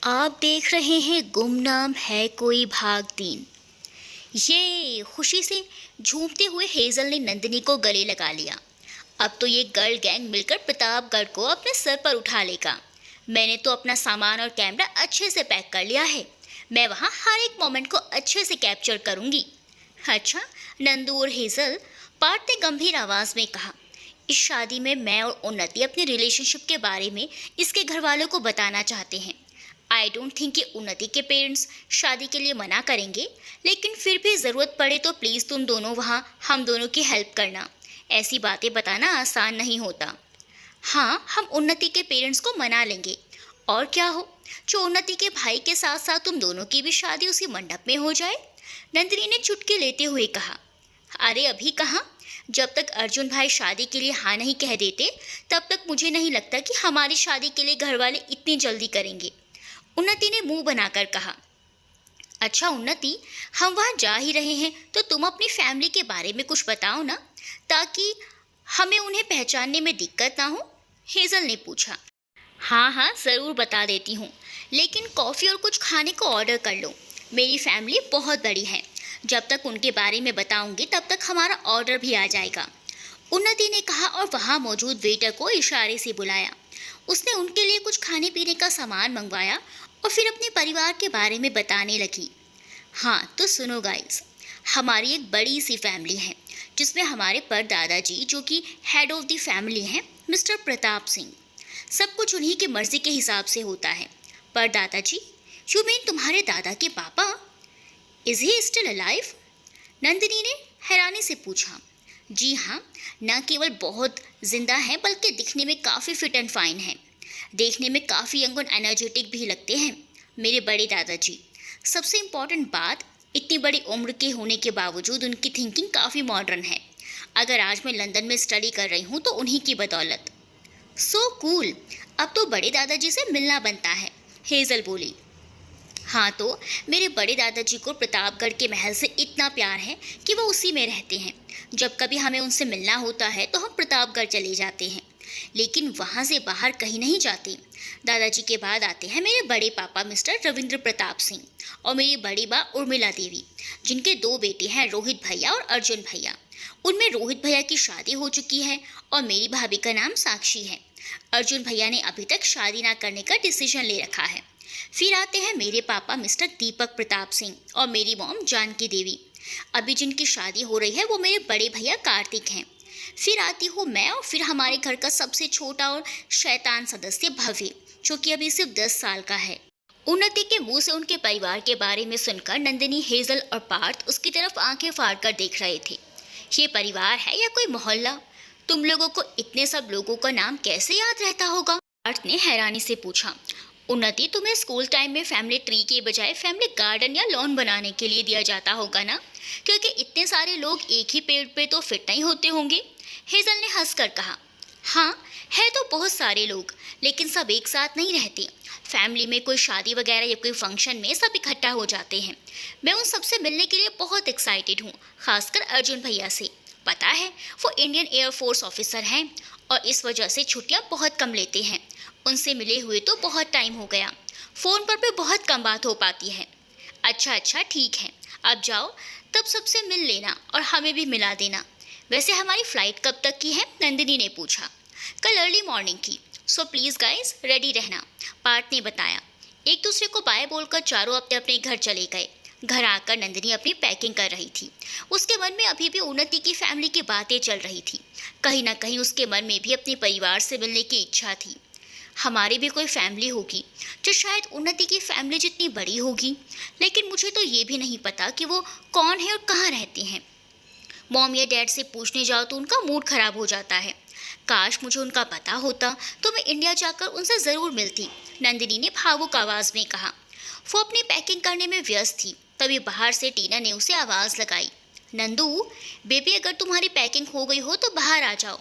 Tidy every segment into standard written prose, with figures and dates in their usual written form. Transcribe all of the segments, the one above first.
आप देख रहे हैं गुमनाम है कोई भाग 3। ये खुशी से झूमते हुए हेजल ने नंदिनी को गले लगा लिया। अब तो ये गर्ल गैंग मिलकर प्रतापगढ़ को अपने सर पर उठा लेगा। मैंने तो अपना सामान और कैमरा अच्छे से पैक कर लिया है। मैं वहाँ हर एक मोमेंट को अच्छे से कैप्चर करूँगी। अच्छा, नंदू और हेजल पार्थ ने गंभीर आवाज़ में कहा। इस शादी में मैं और उन्नति अपने रिलेशनशिप के बारे में इसके घर वालों को बताना चाहते हैं। आई डोंट थिंक कि उन्नति के पेरेंट्स शादी के लिए मना करेंगे, लेकिन फिर भी ज़रूरत पड़े तो प्लीज़ तुम दोनों वहाँ हम दोनों की हेल्प करना। ऐसी बातें बताना आसान नहीं होता। हाँ, हम उन्नति के पेरेंट्स को मना लेंगे। और क्या हो, जो उन्नति के भाई के साथ साथ तुम दोनों की भी शादी उसी मंडप में हो जाए। नंदिनी ने चुटकी लेते हुए कहा। अरे अभी कहाँ, जब तक अर्जुन भाई शादी के लिए हाँ नहीं कह देते तब तक मुझे नहीं लगता कि हमारी शादी के लिए घर वाले इतनी जल्दी करेंगे। उन्नति ने मुंह बनाकर कहा। अच्छा उन्नति, हम वहाँ जा ही रहे हैं तो तुम अपनी फैमिली के बारे में कुछ बताओ ना, ताकि हमें उन्हें पहचानने में दिक्कत ना हो, हेजल ने पूछा। हाँ हाँ, ज़रूर बता देती हूँ, लेकिन कॉफ़ी और कुछ खाने को ऑर्डर कर लो। मेरी फैमिली बहुत बड़ी है, जब तक उनके बारे में बताऊंगी तब तक हमारा ऑर्डर भी आ जाएगा, उन्नति ने कहा और वहाँ मौजूद वेटर को इशारे से बुलाया। उसने उनके लिए कुछ खाने पीने का सामान मंगवाया और फिर अपने परिवार के बारे में बताने लगी। हाँ तो सुनो गाइस, हमारी एक बड़ी सी फैमिली है जिसमें हमारे परदादाजी जो कि हेड ऑफ द फैमिली हैं, मिस्टर प्रताप सिंह। सब कुछ उन्हीं की मर्जी के हिसाब से होता है। परदादाजी, यू मीन तुम्हारे दादा के पापा? Is he still alive? Nandini ने हैरानी से पूछा। जी हाँ, न केवल बहुत जिंदा हैं बल्कि दिखने में काफ़ी फिट एंड फाइन हैं। देखने में काफ़ी यंग और एनर्जेटिक भी लगते हैं मेरे बड़े दादाजी। सबसे इम्पॉर्टेंट बात, इतनी बड़ी उम्र के होने के बावजूद उनकी थिंकिंग काफ़ी मॉडर्न है। अगर आज मैं लंदन में स्टडी कर रही हूँ तो उन्हीं की बदौलत। सो कूल, अब तो बड़े दादाजी से मिलना बनता है, हेजल बोली। हाँ तो मेरे बड़े दादाजी को प्रतापगढ़ के महल से इतना प्यार है कि वो उसी में रहते हैं। जब कभी हमें उनसे मिलना होता है तो हम प्रतापगढ़ चले जाते हैं, लेकिन वहाँ से बाहर कहीं नहीं जाते। दादाजी के बाद आते हैं मेरे बड़े पापा मिस्टर रविंद्र प्रताप सिंह और मेरी बड़ी माँ उर्मिला देवी, जिनके 2 बेटे हैं, रोहित भैया और अर्जुन भैया। उनमें रोहित भैया की शादी हो चुकी है और मेरी भाभी का नाम साक्षी है। अर्जुन भैया ने अभी तक शादी ना करने का डिसीजन ले रखा है। फिर आते हैं मेरे पापा मिस्टर दीपक प्रताप सिंह और मेरी मॉम जानकी देवी। अभी जिनकी शादी हो रही है वो मेरे बड़े भैया कार्तिक हैं। फिर आती हूँ मैं और फिर हमारे घर का सबसे छोटा और शैतान सदस्य भव्य, जो कि अभी सिर्फ 10 साल का है। उन्नति के मुंह से उनके परिवार के बारे में सुनकर नंदिनी, हेजल और पार्थ उसकी तरफ आंखें फाड़ कर देख रहे थे। ये परिवार है या कोई मोहल्ला? तुम लोगों को इतने सब लोगों का नाम कैसे याद रहता होगा? पार्थ ने हैरानी से पूछा। उन्नति, तुम्हें स्कूल टाइम में फैमिली ट्री के बजाय फैमिली गार्डन या लॉन बनाने के लिए दिया जाता होगा ना, क्योंकि इतने सारे लोग एक ही पेड़ पे तो फिट नहीं होते होंगे, हेजल ने हंसकर कहा। हाँ, है तो बहुत सारे लोग, लेकिन सब एक साथ नहीं रहते। फैमिली में कोई शादी वगैरह या कोई फंक्शन में सब इकट्ठा हो जाते हैं। मैं उन सबसे मिलने के लिए बहुत एक्साइटेड हूँ, खासकर अर्जुन भैया से। पता है, वो इंडियन एयरफोर्स ऑफिसर हैं और इस वजह से छुट्टियाँ बहुत कम लेते हैं। उनसे मिले हुए तो बहुत टाइम हो गया, फ़ोन पर भी बहुत कम बात हो पाती है। अच्छा ठीक है, अब जाओ, तब सबसे मिल लेना और हमें भी मिला देना। वैसे हमारी फ़्लाइट कब तक की है? नंदिनी ने पूछा। कल अर्ली मॉर्निंग की, सो प्लीज़ गाइस रेडी रहना, पार्थ ने बताया। एक दूसरे को बाय बोलकर चारों अपने अपने घर चले गए। घर आकर नंदिनी अपनी पैकिंग कर रही थी। उसके मन में अभी भी उन्नति की फैमिली की बातें चल रही थी। कहीं ना कहीं उसके मन में भी अपने परिवार से मिलने की इच्छा थी। हमारी भी कोई फैमिली होगी जो शायद उन्नति की फैमिली जितनी बड़ी होगी, लेकिन मुझे तो ये भी नहीं पता कि वो कौन है और कहाँ रहते हैं। मॉम या डैड से पूछने जाओ तो उनका मूड खराब हो जाता है। काश मुझे उनका पता होता तो मैं इंडिया जाकर उनसे ज़रूर मिलती, नंदिनी ने भावुक आवाज़ में कहा। वो अपनी पैकिंग करने में व्यस्त थी, तभी बाहर से टीना ने उसे आवाज़ लगाई। नंदू बेबी, अगर तुम्हारी पैकिंग हो गई हो तो बाहर आ जाओ।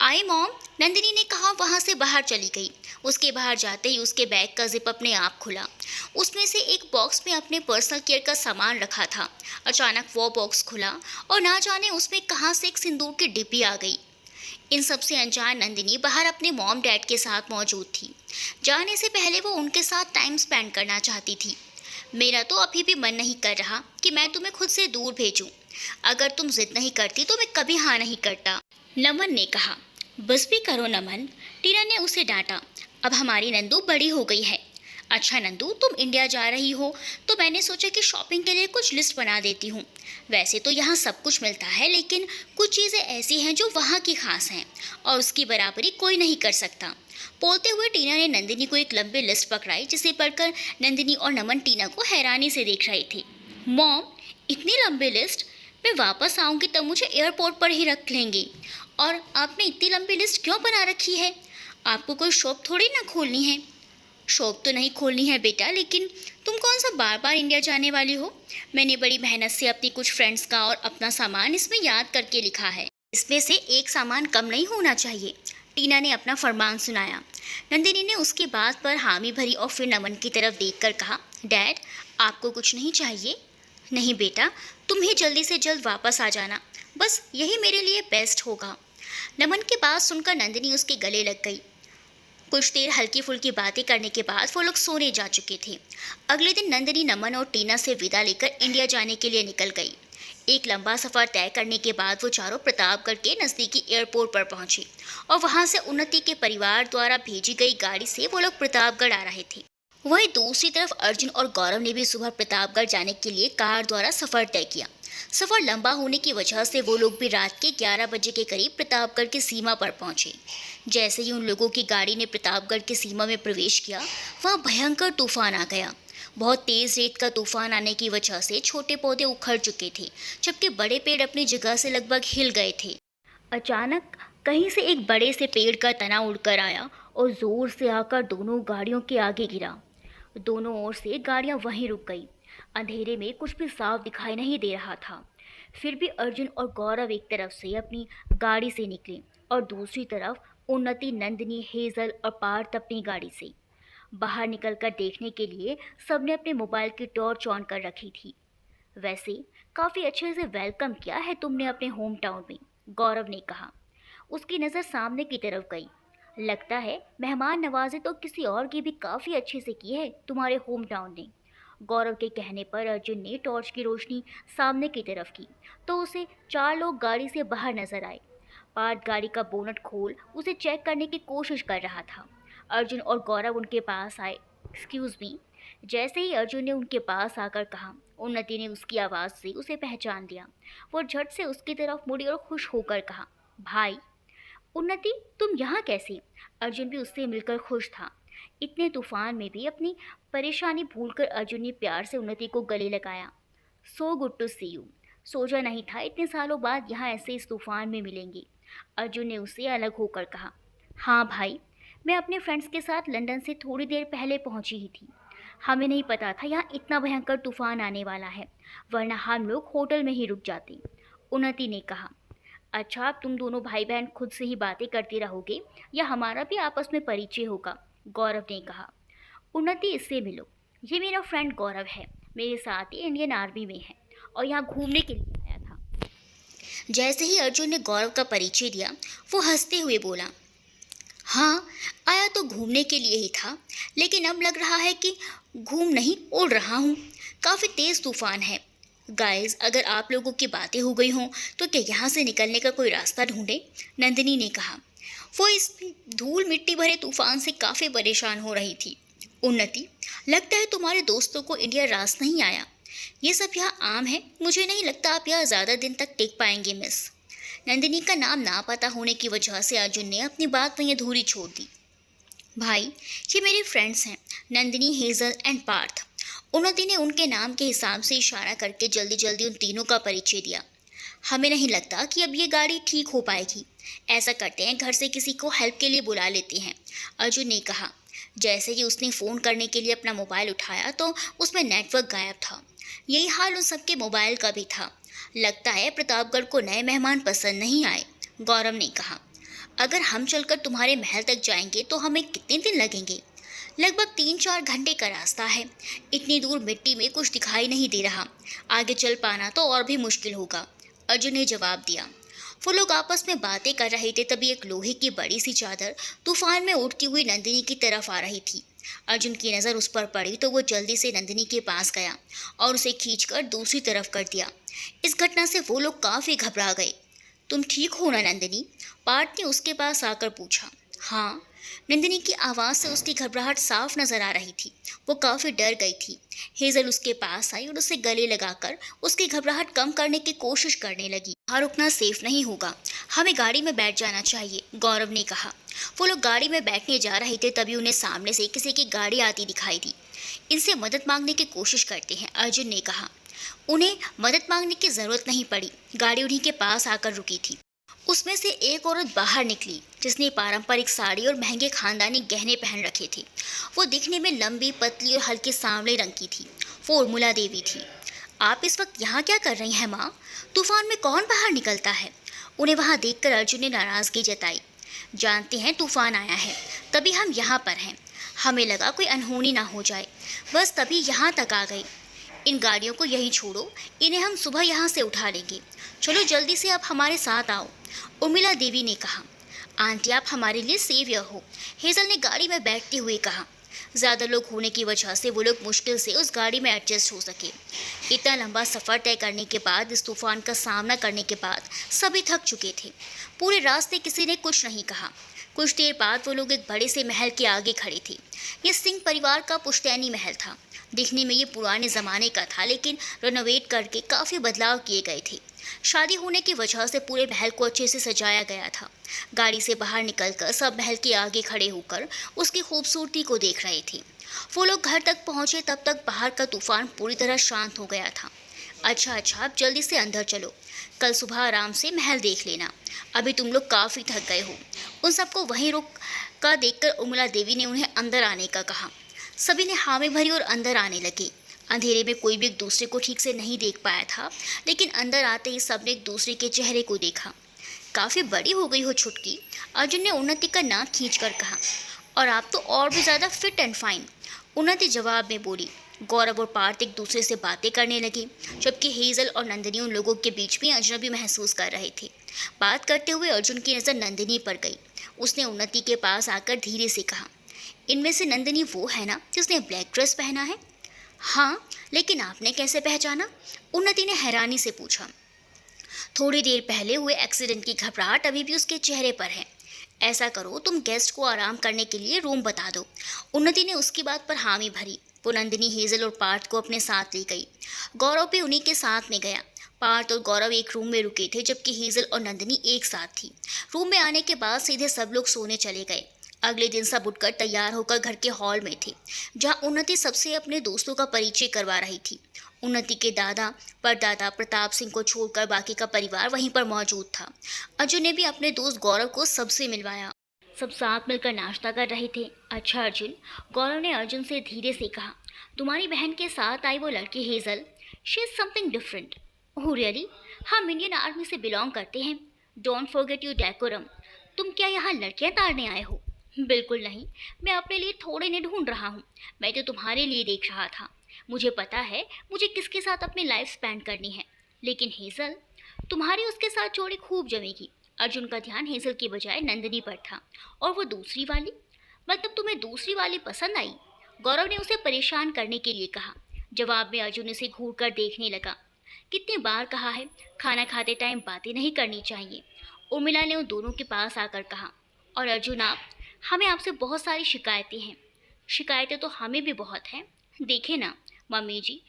आई मॉम, नंदिनी ने कहा वहाँ से बाहर चली गई। उसके बाहर जाते ही उसके बैग का जिप अपने आप खुला। उसमें से एक बॉक्स में अपने पर्सनल केयर का सामान रखा था। अचानक वो बॉक्स खुला और ना जाने उसमें कहाँ से एक सिंदूर की डिब्बी आ गई। इन सबसे अनजान नंदिनी बाहर अपने मॉम डैड के साथ मौजूद थी। जाने से पहले वो उनके साथ टाइम स्पेंड करना चाहती थी। मेरा तो अभी भी मन नहीं कर रहा कि मैं तुम्हें खुद से दूर भेजूं। अगर तुम जिद नहीं करती तो मैं कभी हाँ नहीं करता, नमन ने कहा। बस भी करो नमन, टीना ने उसे डांटा। अब हमारी नंदू बड़ी हो गई है। अच्छा नंदू, तुम इंडिया जा रही हो तो मैंने सोचा कि शॉपिंग के लिए कुछ लिस्ट बना देती हूँ। वैसे तो यहाँ सब कुछ मिलता है, लेकिन कुछ चीज़ें ऐसी हैं जो वहाँ की खास हैं और उसकी बराबरी कोई नहीं कर सकता। बोलते हुए टीना ने नंदिनी को एक लंबी लिस्ट पकड़ाई, जिसे पढ़कर नंदिनी और नमन टीना को हैरानी से देख रहे थे। मॉम, इतनी लंबी लिस्ट? मैं वापस आऊँगी तब मुझे एयरपोर्ट पर ही रख लेंगे। और आपने इतनी लंबी लिस्ट क्यों बना रखी है? आपको कोई शॉप थोड़ी ना खोलनी है। शॉप तो नहीं खोलनी है बेटा, लेकिन तुम कौन सा बार बार इंडिया जाने वाली हो? मैंने बड़ी मेहनत से अपनी कुछ फ्रेंड्स का और अपना सामान इसमें याद करके लिखा है। इसमें से एक सामान कम नहीं होना चाहिए, टीना ने अपना फरमान सुनाया। नंदिनी ने उसकी बात पर हामी भरी और फिर नमन की तरफ देखकर कहा, डैड, आपको कुछ नहीं चाहिए? नहीं बेटा, तुम ही जल्दी से जल्द वापस आ जाना, बस यही मेरे लिए बेस्ट होगा। नमन की बात सुनकर नंदिनी उसके गले लग गई। कुछ देर हल्की फुल्की बातें करने के बाद वो लोग सोने जा चुके थे। अगले दिन नंदिनी नमन और टीना से विदा लेकर इंडिया जाने के लिए निकल गई। एक लंबा सफ़र तय करने के बाद वो चारों प्रतापगढ़ के नज़दीकी एयरपोर्ट पर पहुंचे और वहां से उन्नति के परिवार द्वारा भेजी गई गाड़ी से वो लोग प्रतापगढ़ आ रहे थे। वहीं दूसरी तरफ अर्जुन और गौरव ने भी सुबह प्रतापगढ़ जाने के लिए कार द्वारा सफ़र तय किया। सफ़र लंबा होने की वजह से वो लोग भी रात के 11 बजे के करीब प्रतापगढ़ की सीमा पर पहुंचे। जैसे ही उन लोगों की गाड़ी ने प्रतापगढ़ की सीमा में प्रवेश किया, वहाँ भयंकर तूफान आ गया। बहुत तेज़ रेत का तूफान आने की वजह से छोटे पौधे उखड़ चुके थे, जबकि बड़े पेड़ अपनी जगह से लगभग हिल गए थे। अचानक कहीं से एक बड़े से पेड़ का तना उड़कर आया और ज़ोर से आकर दोनों गाड़ियों के आगे गिरा। दोनों ओर से गाड़ियां वहीं रुक गई। अंधेरे में कुछ भी साफ दिखाई नहीं दे रहा था। फिर भी अर्जुन और गौरव एक तरफ से अपनी गाड़ी से निकले और दूसरी तरफ उन्नति, नंदिनी, हेजल और पार्थ अपनी गाड़ी से। बाहर निकलकर देखने के लिए सबने अपने मोबाइल की टॉर्च ऑन कर रखी थी। वैसे काफ़ी अच्छे से वेलकम किया है तुमने अपने होम टाउन में, गौरव ने कहा। उसकी नज़र सामने की तरफ गई। लगता है मेहमान नवाजी तो किसी और की भी काफ़ी अच्छे से की है तुम्हारे होम टाउन ने। गौरव के कहने पर अर्जुन ने टॉर्च की रोशनी सामने की तरफ की तो उसे 4 लोग गाड़ी से बाहर नजर आए। पार्थ गाड़ी का बोनट खोल उसे चेक करने की कोशिश कर रहा था। अर्जुन और गौरव उनके पास आए। Excuse me. जैसे ही अर्जुन ने उनके पास आकर कहा, उन्नति ने उसकी आवाज़ से उसे पहचान लिया। वो झट से उसकी तरफ मुड़ी और खुश होकर कहा, भाई। उन्नति, तुम यहाँ कैसे? अर्जुन भी उससे मिलकर खुश था। इतने तूफान में भी अपनी परेशानी भूलकर अर्जुन ने प्यार से उन्नति को गले लगाया। So good to see you. सोचा नहीं था इतने सालों बाद यहाँ ऐसे इस तूफान में मिलेंगे। अर्जुन ने उससे अलग होकर कहा, हाँ भाई, मैं अपने फ्रेंड्स के साथ लंदन से थोड़ी देर पहले पहुँची ही थी। हमें नहीं पता था यहाँ इतना भयंकर तूफान आने वाला है, वरना हम लोग होटल में ही रुक जाते। उन्नति ने कहा, अच्छा, अब तुम दोनों भाई बहन खुद से ही बातें करते रहोगे या हमारा भी आपस में परिचय होगा? गौरव ने कहा। उन्नति, इससे मिलो, ये मेरा फ्रेंड गौरव है, मेरे साथ ही इंडियन आर्मी में है और यहाँ घूमने के लिए आया था। जैसे ही अर्जुन ने गौरव का परिचय दिया, वो हंसते हुए बोला, हाँ, आया तो घूमने के लिए ही था, लेकिन अब लग रहा है कि घूम नहीं उड़ रहा हूँ। काफ़ी तेज़ तूफान है। गाइस, अगर आप लोगों की बातें हो गई हों तो क्या यहाँ से निकलने का कोई रास्ता ढूंढे? नंदिनी ने कहा। वो इस धूल मिट्टी भरे तूफान से काफ़ी परेशान हो रही थी। उन्नति, लगता है तुम्हारे दोस्तों को इंडिया रास नहीं आया। ये सब यहाँ आम है, मुझे नहीं लगता आप यहाँ ज़्यादा दिन तक टिक पाएंगे मिस। नंदिनी का नाम ना पता होने की वजह से अर्जुन ने अपनी बात वहीं अधूरी छोड़ दी। भाई, ये मेरे फ्रेंड्स हैं, नंदिनी, हेजल एंड पार्थ। उन्नति ने उनके नाम के हिसाब से इशारा करके जल्दी जल्दी उन तीनों का परिचय दिया। हमें नहीं लगता कि अब ये गाड़ी ठीक हो पाएगी। ऐसा करते हैं, घर से किसी को हेल्प के लिए बुला लेते हैं, अर्जुन ने कहा। जैसे ही उसने फ़ोन करने के लिए अपना मोबाइल उठाया तो उसमें नेटवर्क गायब था। यही हाल उन सबके मोबाइल का भी था। लगता है प्रतापगढ़ को नए मेहमान पसंद नहीं आए, गौरव ने कहा। अगर हम चलकर तुम्हारे महल तक जाएंगे तो हमें कितने दिन लगेंगे? लगभग 3-4 घंटे का रास्ता है। इतनी दूर मिट्टी में कुछ दिखाई नहीं दे रहा, आगे चल पाना तो और भी मुश्किल होगा, अर्जुन ने जवाब दिया। वो लोग आपस में बातें कर रहे थे, तभी एक लोहे की बड़ी सी चादर तूफान में उड़ती हुई नंदिनी की तरफ आ रही थी। अर्जुन की नज़र उस पर पड़ी तो वो जल्दी से नंदिनी के पास गया और उसे खींचकर दूसरी तरफ कर दिया। इस घटना से वो लोग काफ़ी घबरा गए। तुम ठीक हो ना नंदिनी? पार्थ ने उसके पास आकर पूछा। हाँ। नंदिनी की आवाज़ से उसकी घबराहट साफ नजर आ रही थी। वो काफ़ी डर गई थी। हेजल उसके पास आई और उसे गले लगाकर उसकी घबराहट कम करने की कोशिश करने लगी। वहाँ रुकना सेफ नहीं होगा, हमें गाड़ी में बैठ जाना चाहिए, गौरव ने कहा। वो लोग गाड़ी में बैठने जा रहे थे, तभी उन्हें सामने से किसी की गाड़ी आती दिखाई दी। इनसे मदद मांगने की कोशिश करते हैं, अर्जुन ने कहा। उन्हें मदद मांगने की जरूरत नहीं पड़ी, गाड़ी उन्हीं के पास आकर रुकी थी। उसमें से एक औरत बाहर निकली जिसने पारंपरिक साड़ी और महंगे खानदानी गहने पहन रखे थे। वो दिखने में लंबी, पतली और हल्के सांवले रंग की थी। वो उर्मिला देवी थी। आप इस वक्त यहाँ क्या कर रही हैं माँ? तूफान में कौन बाहर निकलता है? उन्हें वहाँ देखकर अर्जुन ने नाराजगी जताई। जानते हैं तूफान आया है, तभी हम यहाँ पर हैं। हमें लगा कोई अनहोनी ना हो जाए, बस तभी यहाँ तक आ गए। इन गाड़ियों को यहीं छोड़ो, इन्हें हम सुबह यहाँ से उठा लेंगे। चलो जल्दी से आप हमारे साथ आओ, उर्मिला देवी ने कहा। आंटी आप हमारे लिए सेवियर हो, हेजल ने गाड़ी में बैठते हुए कहा। ज़्यादा लोग होने की वजह से वो लोग मुश्किल से उस गाड़ी में एडजस्ट हो सके। इतना लंबा सफ़र तय करने के बाद, इस तूफान का सामना करने के बाद सभी थक चुके थे। पूरे रास्ते किसी ने कुछ नहीं कहा। कुछ देर बाद वो लोग एक बड़े से महल के आगे खड़े थे। ये सिंह परिवार का पुश्तैनी महल था। दिखने में ये पुराने ज़माने का था, लेकिन रेनोवेट करके काफ़ी बदलाव किए गए थे। शादी होने की वजह से पूरे महल को अच्छे से सजाया गया था। गाड़ी से बाहर निकलकर सब महल के आगे खड़े होकर उसकी खूबसूरती को देख रहे थे। वो लोग घर तक पहुंचे तब तक बाहर का तूफान पूरी तरह शांत हो गया था। अच्छा, अब जल्दी से अंदर चलो, कल सुबह आराम से महल देख लेना। अभी तुम लोग काफ़ी थक गए हो। उन सबको वहीं रुक कर देखकर उर्मिला देवी ने उन्हें अंदर आने का कहा। सभी ने हामी भरी और अंदर आने लगे। अंधेरे में कोई भी एक दूसरे को ठीक से नहीं देख पाया था, लेकिन अंदर आते ही सबने एक दूसरे के चेहरे को देखा। काफ़ी बड़ी हो गई हो छुटकी, अर्जुन ने उन्नति का नाक खींचकर कहा। और आप तो और भी ज़्यादा फिट एंड फाइन, उन्नति जवाब में बोली। गौरव और पार्थ एक दूसरे से बातें करने लगे, जबकि हेजल और नंदिनी उन लोगों के बीच में अजनबी महसूस कर रहे थे। बात करते हुए अर्जुन की नज़र नंदिनी पर गई। उसने उन्नति के पास आकर धीरे से कहा, इनमें से नंदिनी वो है ना जिसने ब्लैक ड्रेस पहना है? हाँ, लेकिन आपने कैसे पहचाना? उन्नति ने हैरानी से पूछा। थोड़ी देर पहले हुए एक्सीडेंट की घबराहट अभी भी उसके चेहरे पर है। ऐसा करो, तुम गेस्ट को आराम करने के लिए रूम बता दो। उन्नति ने उसकी बात पर हामी भरी। वो नंदिनी, हेजल और पार्थ को अपने साथ ले गई। गौरव भी उन्हीं के साथ में गया। पार्थ और गौरव एक रूम में रुके थे, जबकि हेजल और नंदिनी एक साथ थी। रूम में आने के बाद सीधे सब लोग सोने चले गए। अगले दिन सब उठकर तैयार होकर घर के हॉल में थे, जहां उन्नति सबसे अपने दोस्तों का परिचय करवा रही थी। उन्नति के दादा परदादा प्रताप सिंह को छोड़कर बाकी का परिवार वहीं पर मौजूद था। अर्जुन ने भी अपने दोस्त गौरव को सबसे मिलवाया। सब साथ मिलकर नाश्ता कर रहे थे। अच्छा अर्जुन, गौरव ने अर्जुन से धीरे से कहा, तुम्हारी बहन के साथ आई वो लड़की hazel, she is something different. Oh really? हम इंडियन आर्मी से बिलोंग करते हैं। Don't forget your decorum. तुम क्या यहाँ लड़कियाँ ताड़ने आए हो? बिल्कुल नहीं, मैं अपने लिए थोड़े ने ढूंढ रहा हूँ। मैं तो तुम्हारे लिए देख रहा था। मुझे पता है मुझे किसके साथ अपनी लाइफ स्पेंड करनी है, लेकिन हेजल, तुम्हारी उसके साथ जोड़ी खूब जमेगी। अर्जुन का ध्यान हेजल की बजाय नंदिनी पर था। और वो दूसरी वाली? मतलब तुम्हें दूसरी वाली पसंद आई? गौरव ने उसे परेशान करने के लिए कहा। जवाब में अर्जुन उसे घूर कर देखने लगा। कितनी बार कहा है, खाना खाते टाइम बातें नहीं करनी चाहिए, उर्मिला ने उन दोनों के पास आकर कहा। और अर्जुन आप, हमें आपसे बहुत सारी शिकायतें हैं। शिकायतें तो हमें भी बहुत हैं। देखें ना मम्मी जी,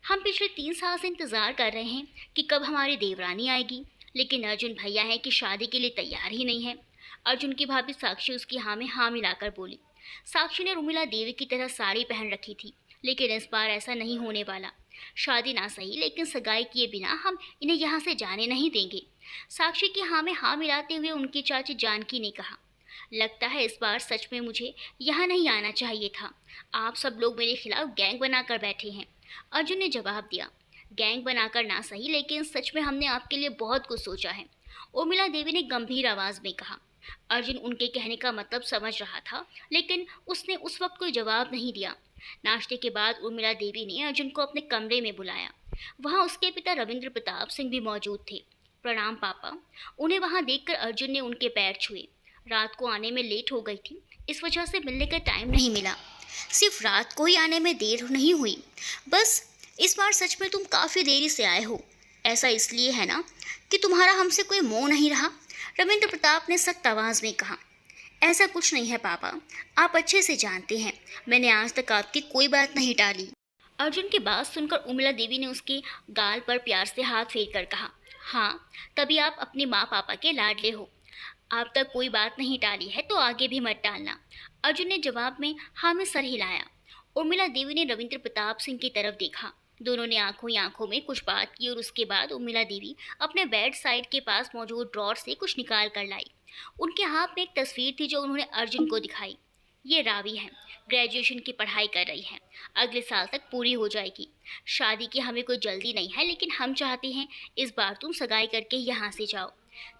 हम पिछले 3 साल से इंतज़ार कर रहे हैं कि कब हमारी देवरानी आएगी, लेकिन अर्जुन भैया है कि शादी के लिए तैयार ही नहीं है। अर्जुन की भाभी साक्षी उसकी हाँ में हाँ मिलाकर बोली। साक्षी ने उर्मिला देवी की तरह साड़ी पहन रखी थी, लेकिन इस बार ऐसा नहीं होने वाला। शादी ना सही, लेकिन सगाई किए बिना हम इन्हें यहाँ से जाने नहीं देंगे। साक्षी की हाँ में हाँ मिलाते हुए उनकी चाची जानकी ने कहा। लगता है इस बार सच में मुझे यहाँ नहीं आना चाहिए था। आप सब लोग मेरे खिलाफ गैंग बनाकर बैठे हैं। अर्जुन ने जवाब दिया। गैंग बनाकर ना सही, लेकिन सच में हमने आपके लिए बहुत कुछ सोचा है, उर्मिला देवी ने गंभीर आवाज़ में कहा। अर्जुन उनके कहने का मतलब समझ रहा था, लेकिन उसने उस वक्त कोई जवाब नहीं दिया। नाश्ते के बाद उर्मिला देवी ने अर्जुन को अपने कमरे में बुलाया। वहाँ उसके पिता रविंद्र प्रताप सिंह भी मौजूद थे। प्रणाम पापा। उन्हें वहां देखकर अर्जुन ने उनके पैर छुए। रात को आने में लेट हो गई थी, इस वजह से मिलने का टाइम नहीं मिला। सिर्फ रात को ही आने में देर नहीं हुई, बस इस बार सच में तुम काफ़ी देरी से आए हो। ऐसा इसलिए है ना कि तुम्हारा हमसे कोई मोह नहीं रहा? रविंद्र प्रताप ने सख्त आवाज़ में कहा। ऐसा कुछ नहीं है पापा, आप अच्छे से जानते हैं मैंने आज तक आपकी कोई बात नहीं टाली। अर्जुन की बात सुनकर उर्मिला देवी ने उसके गाल पर प्यार से हाथ फेर कर कहा, हाँ, तभी आप अपने माँ पापा के लाडले हो। आप तक कोई बात नहीं टाली है तो आगे भी मत टालना। अर्जुन ने जवाब में हाँ में सर हिलाया। उर्मिला देवी ने रविंद्र प्रताप सिंह की तरफ देखा। दोनों ने आंखों ही आंखों में कुछ बात की और उसके बाद उर्मिला देवी अपने बेड साइड के पास मौजूद ड्रॉर से कुछ निकाल कर लाई। उनके हाथ में एक तस्वीर थी जो उन्होंने अर्जुन को दिखाई। ये रावी है, ग्रेजुएशन की पढ़ाई कर रही है, अगले साल तक पूरी हो जाएगी। शादी की हमें कोई जल्दी नहीं है, लेकिन हम चाहते हैं इस बार तुम सगाई करके यहाँ से जाओ।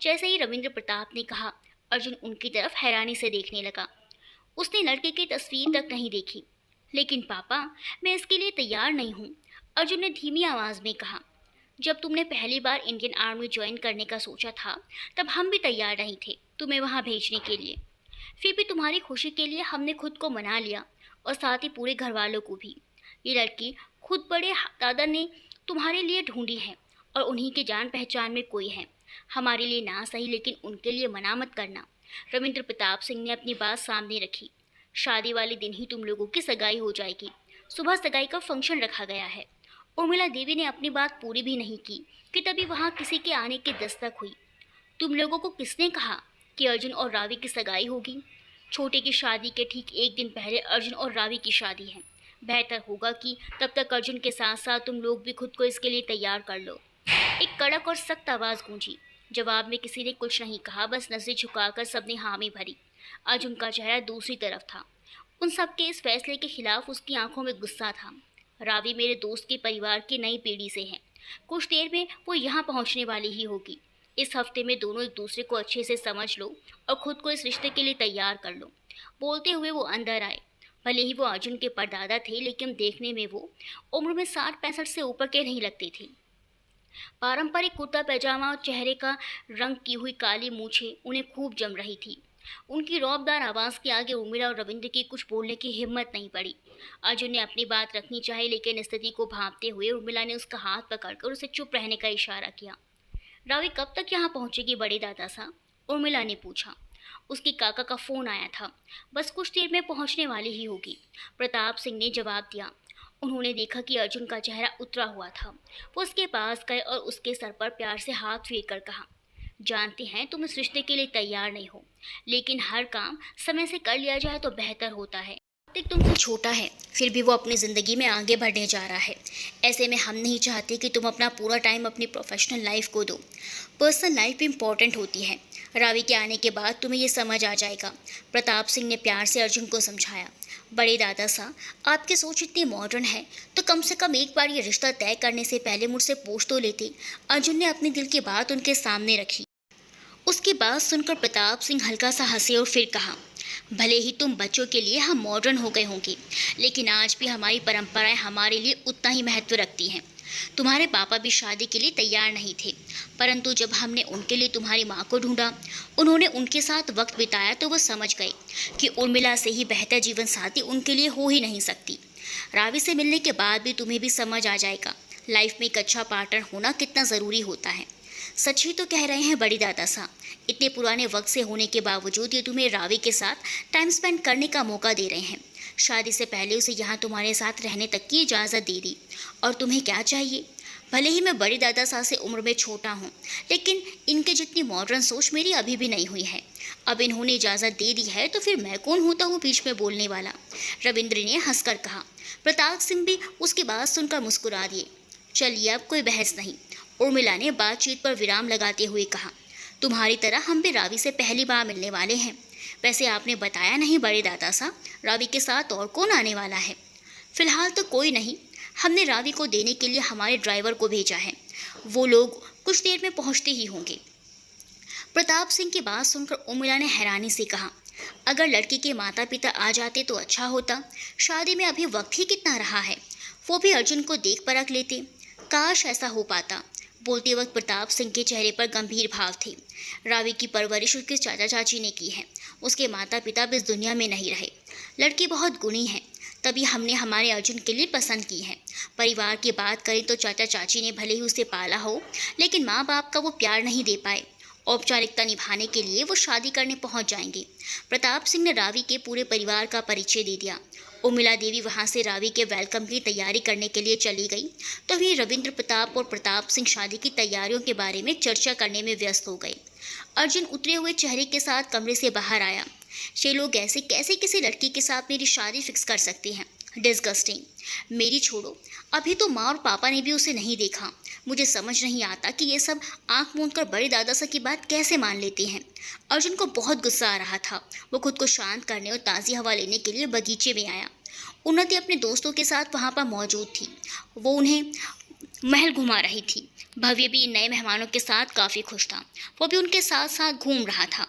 जैसे ही रविंद्र प्रताप ने कहा, अर्जुन उनकी तरफ हैरानी से देखने लगा। उसने लड़के की तस्वीर तक नहीं देखी। लेकिन पापा, मैं इसके लिए तैयार नहीं हूँ, अर्जुन ने धीमी आवाज़ में कहा। जब तुमने पहली बार इंडियन आर्मी ज्वाइन करने का सोचा था, तब हम भी तैयार नहीं थे तुम्हें वहाँ भेजने के लिए। फिर भी तुम्हारी खुशी के लिए हमने खुद को मना लिया और साथ ही पूरे घर वालों को भी। ये लड़की खुद बड़े दादा ने तुम्हारे लिए ढूंढी है और उन्हीं की जान पहचान में कोई है। हमारे लिए ना सही, लेकिन उनके लिए मना मत करना। रविंद्र प्रताप सिंह ने अपनी बात सामने रखी। शादी वाले दिन ही तुम लोगों की सगाई हो जाएगी। सुबह सगाई का फंक्शन रखा गया है। उर्मिला देवी ने अपनी बात पूरी भी नहीं की कि तभी वहाँ किसी के आने की दस्तक हुई। तुम लोगों को किसने कहा कि अर्जुन और रावी की सगाई होगी? छोटे की शादी के ठीक एक दिन पहले अर्जुन और रावी की शादी है। बेहतर होगा कि तब तक अर्जुन के साथ साथ तुम लोग भी खुद को इसके लिए तैयार कर लो। एक कड़क और सख्त आवाज़ गूंजी। जवाब में किसी ने कुछ नहीं कहा, बस नजरें झुकाकर सबने हामी भरी। अर्जुन का चेहरा दूसरी तरफ था। उन सबके इस फैसले के खिलाफ उसकी आंखों में गुस्सा था। रावी मेरे दोस्त के परिवार की नई पीढ़ी से है। कुछ देर में वो यहाँ पहुँचने वाली ही होगी। इस हफ्ते में दोनों एक दूसरे को अच्छे से समझ लो और खुद को इस रिश्ते के लिए तैयार कर लो। बोलते हुए वो अंदर आए। भले ही वो अर्जुन के परदादा थे, लेकिन देखने में वो उम्र में 60-65 से ऊपर के नहीं लगते थे। पारंपरिक कुर्ता पैजामा और चेहरे का रंग की हुई काली मूछें उन्हें खूब जम रही थी। उनकी रौबदार आवाज़ के आगे उर्मिला और रविंद्र की कुछ बोलने की हिम्मत नहीं पड़ी। अर्जुन ने अपनी बात रखनी चाहिए, लेकिन स्थिति को भांपते हुए उर्मिला ने उसका हाथ पकड़कर उसे चुप रहने का इशारा किया। रावी कब तक यहाँ पहुँचेगी बड़े दादा साहब? उर्मिला ने पूछा। उसके काका का फ़ोन आया था, बस कुछ देर में पहुँचने वाली ही होगी, प्रताप सिंह ने जवाब दिया। उन्होंने देखा कि अर्जुन का चेहरा उतरा हुआ था। वो उसके पास गए और उसके सर पर प्यार से हाथ फेर कर कहा, जानते हैं तुम इस रिश्ते के लिए तैयार नहीं हो, लेकिन हर काम समय से कर लिया जाए तो बेहतर होता है। कार्तिक तुमसे छोटा है, फिर भी वो अपनी ज़िंदगी में आगे बढ़ने जा रहा है। ऐसे में हम नहीं चाहते कि तुम अपना पूरा टाइम अपनी प्रोफेशनल लाइफ को दो। पर्सनल लाइफ भी इम्पॉर्टेंट होती है। रावी के आने के बाद तुम्हें ये समझ आ जाएगा, प्रताप सिंह ने प्यार से अर्जुन को समझाया। बड़े दादा साहब, आपकी सोच इतनी मॉडर्न है तो कम से कम एक बार ये रिश्ता तय करने से पहले मुझसे पूछ तो लेते। अर्जुन ने अपने दिल की बात उनके सामने रखी। उसकी बात सुनकर प्रताप सिंह हल्का सा हंसे और फिर कहा, भले ही तुम बच्चों के लिए हम मॉडर्न हो गए होंगे, लेकिन आज भी हमारी परंपराएं हमारे लिए उतना ही महत्व रखती हैं। तुम्हारे पापा भी शादी के लिए तैयार नहीं थे, परंतु जब हमने उनके लिए तुम्हारी माँ को ढूंढा, उन्होंने उनके साथ वक्त बिताया तो वो समझ गए कि उर्मिला से ही बेहतर जीवन साथी उनके लिए हो ही नहीं सकती। रावी से मिलने के बाद भी तुम्हें भी समझ आ जाएगा लाइफ में एक अच्छा पार्टनर होना कितना ज़रूरी होता है। सच ही तो कह रहे हैं बड़ी दादा साहब, इतने पुराने वक्त से होने के बावजूद ये तुम्हें रावी के साथ टाइम स्पेंड करने का मौका दे रहे हैं। शादी से पहले उसे यहाँ तुम्हारे साथ रहने तक की इजाज़त दे दी, और तुम्हें क्या चाहिए? भले ही मैं बड़ी दादा साहब से उम्र में छोटा हूँ, लेकिन इनके जितनी मॉडर्न सोच मेरी अभी भी नहीं हुई है। अब इन्होंने इजाज़त दे दी है तो फिर मैं कौन होता हूँ बीच में बोलने वाला? रविंद्र ने हंसकर कहा। प्रताप सिंह भी उसकी बात सुनकर मुस्कुरा दिए। चलिए अब कोई बहस नहीं, उर्मिला ने बातचीत पर विराम लगाते हुए कहा। तुम्हारी तरह हम भी रावी से पहली बार मिलने वाले हैं। वैसे आपने बताया नहीं बड़े दादा साहब, रावी के साथ और कौन आने वाला है? फिलहाल तो कोई नहीं, हमने रावी को देने के लिए हमारे ड्राइवर को भेजा है, वो लोग कुछ देर में पहुंचते ही होंगे। प्रताप सिंह की बात सुनकर उर्मिला ने हैरानी से कहा, अगर लड़की के माता पिता आ जाते तो अच्छा होता। शादी में अभी वक्त ही कितना रहा है, वो भी अर्जुन को देख परख लेते। काश ऐसा हो पाता। बोलते वक्त प्रताप सिंह के चेहरे पर गंभीर भाव थे। रावी की परवरिश उसके चाचा चाची ने की है। उसके माता पिता अब इस दुनिया में नहीं रहे। लड़की बहुत गुणी है, तभी हमने हमारे अर्जुन के लिए पसंद की है। परिवार की बात करें तो चाचा चाची ने भले ही उसे पाला हो, लेकिन माँ बाप का वो प्यार नहीं दे पाए। औपचारिकता निभाने के लिए वो शादी करने पहुंच जाएंगे। प्रताप सिंह ने रावी के पूरे परिवार का परिचय दे दिया। उर्मिला देवी वहां से रावी के वेलकम की तैयारी करने के लिए चली गई। तभी रविंद्र प्रताप और प्रताप सिंह शादी की तैयारियों के बारे में चर्चा करने में व्यस्त हो गए। अर्जुन उतरे हुए चेहरे के साथ कमरे से बाहर आया। ये लोग ऐसे कैसे किसी लड़की के साथ मेरी शादी फिक्स कर सकते हैं? डिस्गस्टिंग। मेरी छोड़ो, अभी तो माँ और पापा ने भी उसे नहीं देखा। मुझे समझ नहीं आता कि ये सब आंख मूंद कर बड़े दादा सा की बात कैसे मान लेते हैं। अर्जुन को बहुत गुस्सा आ रहा था। वो खुद को शांत करने और ताज़ी हवा लेने के लिए बगीचे में आया। उन्नति अपने दोस्तों के साथ वहाँ पर मौजूद थी। वो उन्हें महल घुमा रही थी। भव्य भी इन नए मेहमानों के साथ काफ़ी खुश था। वो भी उनके साथ साथ घूम रहा था।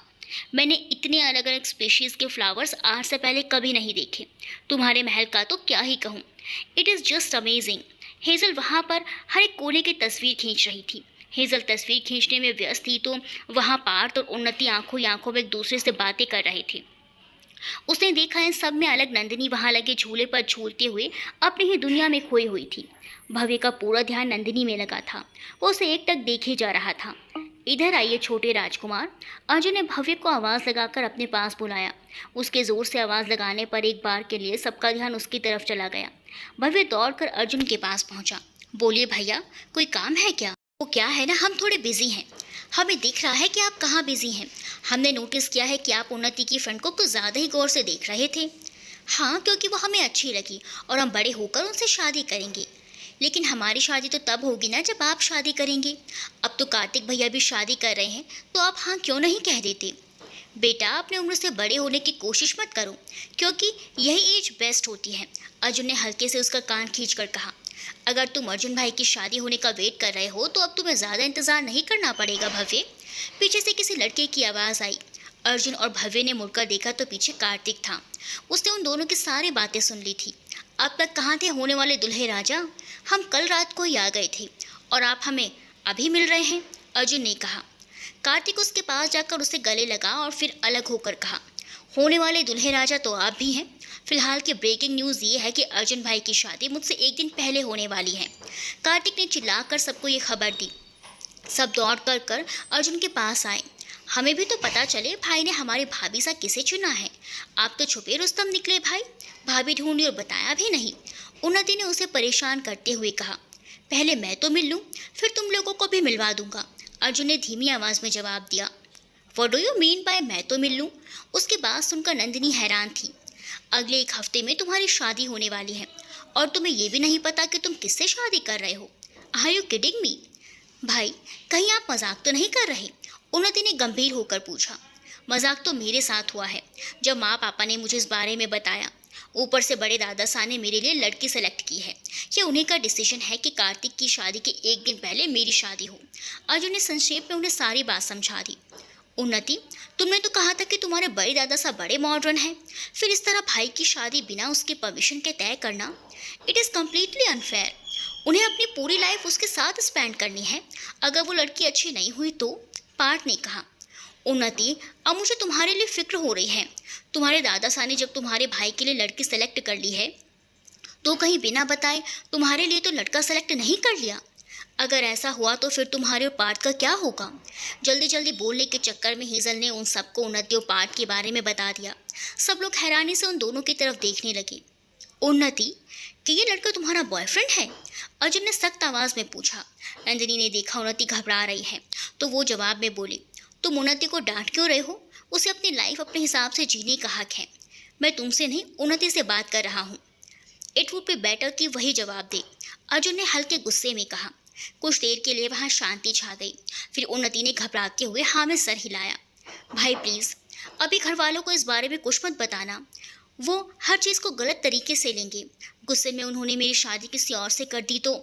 मैंने इतने अलग अलग स्पीशीज़ के फ्लावर्स आज से पहले कभी नहीं देखे। तुम्हारे महल का तो क्या ही कहूँ, it is just amazing. Hazel वहाँ पर हर एक कोने की तस्वीर खींच रही थी। हेज़ल तस्वीर खींचने में व्यस्त थी तो वहाँ पार्थ और उन्नति आंखों ही आंखों में एक दूसरे से बातें कर रहे थे। उसने देखा इन सब में अलग नंदिनी वहाँ लगे झूले पर झूलते हुए अपनी ही दुनिया में खोई हुई थी। भव्य का पूरा ध्यान नंदिनी में लगा था। वो उसे एकटक देखे जा रहा था। इधर आइए छोटे राजकुमार। अर्जुन ने भव्य को आवाज़ लगाकर अपने पास बुलाया। उसके ज़ोर से आवाज़ लगाने पर एक बार के लिए सबका ध्यान उसकी तरफ चला गया। भव्य दौड़कर अर्जुन के पास पहुंचा। बोलिए भैया, कोई काम है क्या? वो क्या है ना, हम थोड़े बिजी हैं। हमें दिख रहा है कि आप कहाँ बिजी हैं। हमने नोटिस किया है कि आप उन्नति की फ्रेंड को कुछ ज़्यादा ही गौर से देख रहे थे। हाँ, क्योंकि वो हमें अच्छी लगी और हम बड़े होकर उनसे शादी करेंगे। लेकिन हमारी शादी तो तब होगी ना जब आप शादी करेंगे। अब तो कार्तिक भैया भी शादी कर रहे हैं, तो आप हाँ क्यों नहीं कह देते? बेटा, अपने उम्र से बड़े होने की कोशिश मत करो, क्योंकि यही एज बेस्ट होती है। अर्जुन ने हल्के से उसका कान खींचकर कहा। अगर तुम अर्जुन भाई की शादी होने का वेट कर रहे हो तो अब तुम्हें ज़्यादा इंतज़ार नहीं करना पड़ेगा भव्य। पीछे से किसी लड़के की आवाज़ आई। अर्जुन और भव्य ने मुड़कर देखा तो पीछे कार्तिक था। उसने उन दोनों की सारी बातें सुन ली थी। अब तक कहाँ थे होने वाले दुल्हे राजा? हम कल रात को ही आ गए थे और आप हमें अभी मिल रहे हैं, अर्जुन ने कहा। कार्तिक उसके पास जाकर उसे गले लगा और फिर अलग होकर कहा, होने वाले दुल्हे राजा तो आप भी हैं। फिलहाल की ब्रेकिंग न्यूज़ ये है कि अर्जुन भाई की शादी मुझसे एक दिन पहले होने वाली है। कार्तिक ने चिल्लाकर सबको ये खबर दी। सब दौड़ कर अर्जुन के पास आए। हमें भी तो पता चले भाई ने हमारी भाभी सा किसे चुना है। आप तो छुपे रुस्तम निकले भाई, भाभी ढूंढी और बताया भी नहीं। उन्नति ने उसे परेशान करते हुए कहा। पहले मैं तो मिल लूँ, फिर तुम लोगों को भी मिलवा दूंगा, अर्जुन ने धीमी आवाज़ में जवाब दिया। What do you mean by मैं तो मिल लूँ? उसकी बात सुनकर नंदिनी हैरान थी। अगले एक हफ्ते में तुम्हारी शादी होने वाली है और तुम्हें ये भी नहीं पता कि तुम किससे शादी कर रहे हो। Are you kidding me? भाई, कहीं आप मजाक तो नहीं कर रहे? उन्नति ने गंभीर होकर पूछा। मजाक तो मेरे साथ हुआ है जब माँ पापा ने मुझे इस बारे में बताया। ऊपर से बड़े दादा साहब ने मेरे लिए लड़की सेलेक्ट की है। ये उन्हीं का डिसीजन है कि कार्तिक की शादी के एक दिन पहले मेरी शादी हो। अर्जुन ने संक्षेप में उन्हें सारी बात समझा दी। उन्नति, तुमने तो कहा था कि तुम्हारे बड़े दादा साहब बड़े मॉडर्न हैं, फिर इस तरह भाई की शादी बिना उसके परमिशन के तय करना, इट इज़ कम्प्लीटली अनफेयर। उन्हें अपनी पूरी लाइफ उसके साथ स्पेंड करनी है। अगर वो लड़की अच्छी नहीं हुई तो? पार्थ ने कहा। उन्नति, अब मुझे तुम्हारे लिए फिक्र हो रही है। तुम्हारे दादा साहब ने जब तुम्हारे भाई के लिए लड़की सेलेक्ट कर ली है तो कहीं बिना बताए तुम्हारे लिए तो लड़का सेलेक्ट नहीं कर लिया। अगर ऐसा हुआ तो फिर तुम्हारे और पार्थ का क्या होगा? जल्दी जल्दी बोलने के चक्कर में हेज़ल ने उन सबको उन्नति और पार्थ के बारे में बता दिया। सब लोग हैरानी से उन दोनों की तरफ देखने लगे। उन्नति, कि ये लड़का तुम्हारा बॉयफ्रेंड है? अर्जुन ने सख्त आवाज़ में पूछा। नंदिनी ने देखा उन्नति घबरा रही है तो वो जवाब में बोली, तुम उन्नति को डांट क्यों रहे हो? उसे अपनी लाइफ अपने हिसाब से जीने का हक है। मैं तुमसे नहीं, उन्नति से बात कर रहा हूँ। इट वुड बी बेटर कि वही जवाब दे, अर्जुन ने हल्के गुस्से में कहा। कुछ देर के लिए वहाँ शांति छा गई। फिर उन्नति ने घबराते हुए हाँ में सर हिलाया। भाई प्लीज़, अभी घर वालों को इस बारे में कुछ मत बताना, वो हर चीज़ को गलत तरीके से लेंगे। गुस्से में उन्होंने मेरी शादी किसी और से कर दी तो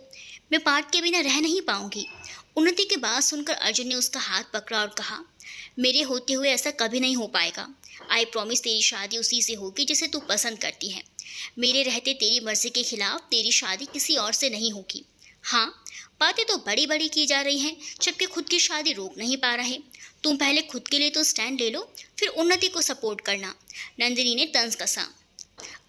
मैं पार्थ के बिना रह नहीं पाऊंगी। उन्नति की बात सुनकर अर्जुन ने उसका हाथ पकड़ा और कहा, मेरे होते हुए ऐसा कभी नहीं हो पाएगा। आई प्रॉमिस, तेरी शादी उसी से होगी जिसे तू पसंद करती है। मेरे रहते तेरी मर्जी के खिलाफ तेरी शादी किसी और से नहीं होगी। हाँ, बातें तो बड़ी बड़ी की जा रही हैं, जबकि खुद की शादी रोक नहीं पा रहे। तुम पहले खुद के लिए तो स्टैंड ले लो, फिर उन्नति को सपोर्ट करना। नंदिनी ने तंज कसा।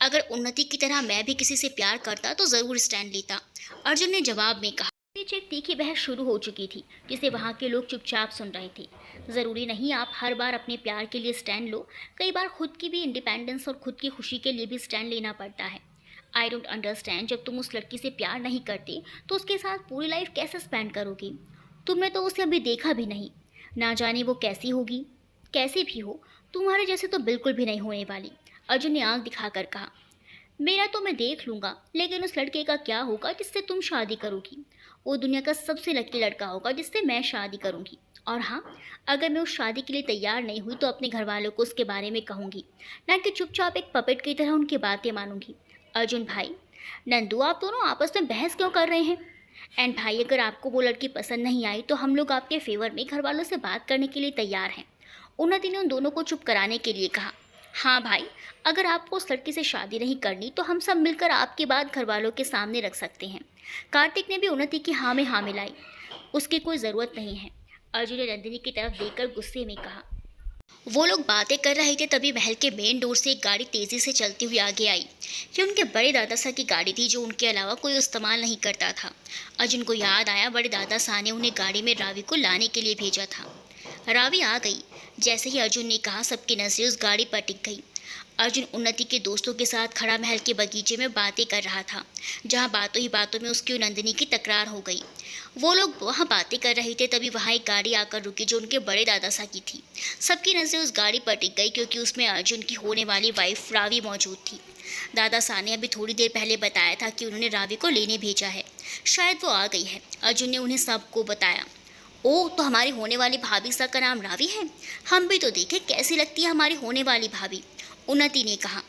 अगर उन्नति की तरह मैं भी किसी से प्यार करता तो जरूर स्टैंड लेता, अर्जुन ने जवाब में कहा। पीछे एक तीखी बहस शुरू हो चुकी थी, जिसे वहाँ के लोग चुपचाप सुन रहे थे। ज़रूरी नहीं आप हर बार अपने प्यार के लिए स्टैंड लो, कई बार खुद की भी इंडिपेंडेंस और खुद की खुशी के लिए भी स्टैंड लेना पड़ता है। आई डोंट अंडरस्टैंड, जब तुम उस लड़की से प्यार नहीं करती तो उसके साथ पूरी लाइफ कैसे स्पेंड करोगी? तुमने तो उसे अभी देखा भी नहीं, ना जाने वो कैसी होगी। कैसी भी हो, तुम्हारे जैसे तो बिल्कुल भी नहीं होने वाली, अर्जुन ने आंख दिखाकर कहा। मेरा तो मैं देख लूँगा, लेकिन उस लड़के का क्या होगा जिससे तुम शादी करोगी? वो दुनिया का सबसे लकी लड़का होगा जिससे मैं शादी करूँगी। और हाँ, अगर मैं उस शादी के लिए तैयार नहीं हुई तो अपने घर वालों को उसके बारे में कहूँगी, ना कि चुपचाप एक पपेट की तरह उनकी बातें मानूंगी। अर्जुन भाई, नंदू आप दोनों आपस में बहस क्यों कर रहे हैं? एंड भाई, अगर आपको वो लड़की पसंद नहीं आई तो हम लोग आपके फेवर में घर वालों से बात करने के लिए तैयार हैं, उन्नति ने उन दोनों को चुप कराने के लिए कहा। हाँ भाई, अगर आपको उस लड़की से शादी नहीं करनी तो हम सब मिलकर आपकी बात घर वालों के सामने रख सकते हैं। कार्तिक ने भी उन्नति की हाँ में हाँ मिलाई। उसकी कोई ज़रूरत नहीं है, अर्जुन ने नंदिनी की तरफ देखकर गुस्से में कहा। वो लोग बातें कर रहे थे, तभी महल के मेन डोर से एक गाड़ी तेज़ी से चलती हुई आगे आई। ये उनके बड़े दादा सा की गाड़ी थी, जो उनके अलावा कोई इस्तेमाल नहीं करता था। अर्जुन को याद आया, बड़े दादा सा ने उन्हें गाड़ी में रावी को लाने के लिए भेजा था। रावी आ गई। जैसे ही अर्जुन ने कहा, सबकी नजरें उस गाड़ी पर टिक गई। अर्जुन उन्नति के दोस्तों के साथ खड़ा महल के बगीचे में बातें कर रहा था, जहां बातों ही बातों में उसकी और नंदिनी की तकरार हो गई। वो लोग वहां बातें कर रहे थे, तभी वहां एक गाड़ी आकर रुकी जो उनके बड़े दादा सा की थी। सबकी नजरें उस गाड़ी पर टिक गई, क्योंकि उसमें अर्जुन की होने वाली वाइफ रावी मौजूद थी। दादा सा ने अभी थोड़ी देर पहले बताया था कि उन्होंने रावी को लेने भेजा है। शायद वो आ गई है। अर्जुन ने उन्हें सबको बताया। ओह, तो हमारी होने वाली भाभी सा का नाम रावी है? हम भी तो देखें कैसी लगती है हमारी होने वाली भाभी, उन्नति ने कहा।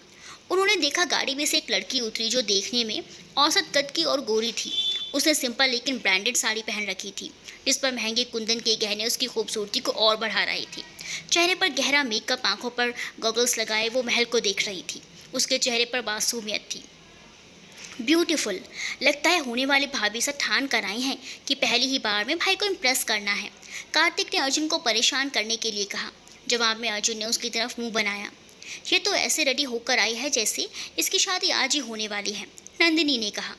उन्होंने देखा गाड़ी में से एक लड़की उतरी, जो देखने में औसत कद की और गोरी थी। उसने सिंपल लेकिन ब्रांडेड साड़ी पहन रखी थी, जिस पर महंगे कुंदन के गहने उसकी खूबसूरती को और बढ़ा रहे थे। चेहरे पर गहरा मेकअप, आंखों पर गॉगल्स लगाए वो महल को देख रही थी। उसके चेहरे पर मासूमियत थी। ब्यूटीफुल, लगता है होने वाली भाभी से ठान कर आई हैं कि पहली ही बार में भाई को इम्प्रेस करना है, कार्तिक ने अर्जुन को परेशान करने के लिए कहा। जवाब में अर्जुन ने उसकी तरफ मुंह बनाया। ये तो ऐसे रेडी होकर आई है जैसे इसकी शादी आज ही होने वाली है, नंदिनी ने कहा।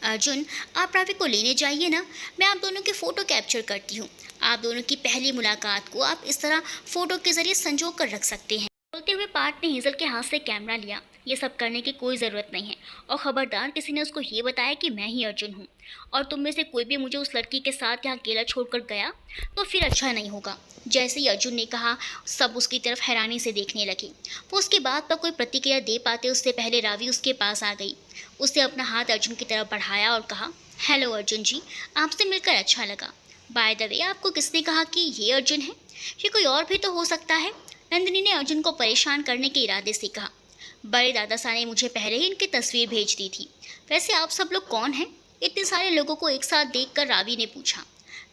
अर्जुन, आप रावी को लेने जाइए ना, मैं आप दोनों की फ़ोटो कैप्चर करती हूँ। आप दोनों की पहली मुलाकात को आप इस तरह फ़ोटो के ज़रिए संजो कर रख सकते हैं। बोलते हुए पार्थ ने हेजल के हाथ से कैमरा लिया। ये सब करने की कोई ज़रूरत नहीं है, और ख़बरदार किसी ने उसको ये बताया कि मैं ही अर्जुन हूँ, और तुम में से कोई भी मुझे उस लड़की के साथ यहाँ अकेला छोड़कर गया तो फिर अच्छा नहीं होगा। जैसे ही अर्जुन ने कहा, सब उसकी तरफ हैरानी से देखने लगे। वो उसकी बात पर कोई प्रतिक्रिया दे पाते उससे पहले रावी उसके पास आ गई। उसने अपना हाथ अर्जुन की तरफ बढ़ाया और कहा, हेलो अर्जुन जी, आपसे मिलकर अच्छा लगा। बाय द वे, आपको किसने कहा कि ये अर्जुन है? ये कोई और भी तो हो सकता है, नंदिनी ने अर्जुन को परेशान करने के इरादे से कहा। बड़े दादा सा ने मुझे पहले ही इनकी तस्वीर भेज दी थी। वैसे आप सब लोग कौन हैं? इतने सारे लोगों को एक साथ देखकर रावी ने पूछा।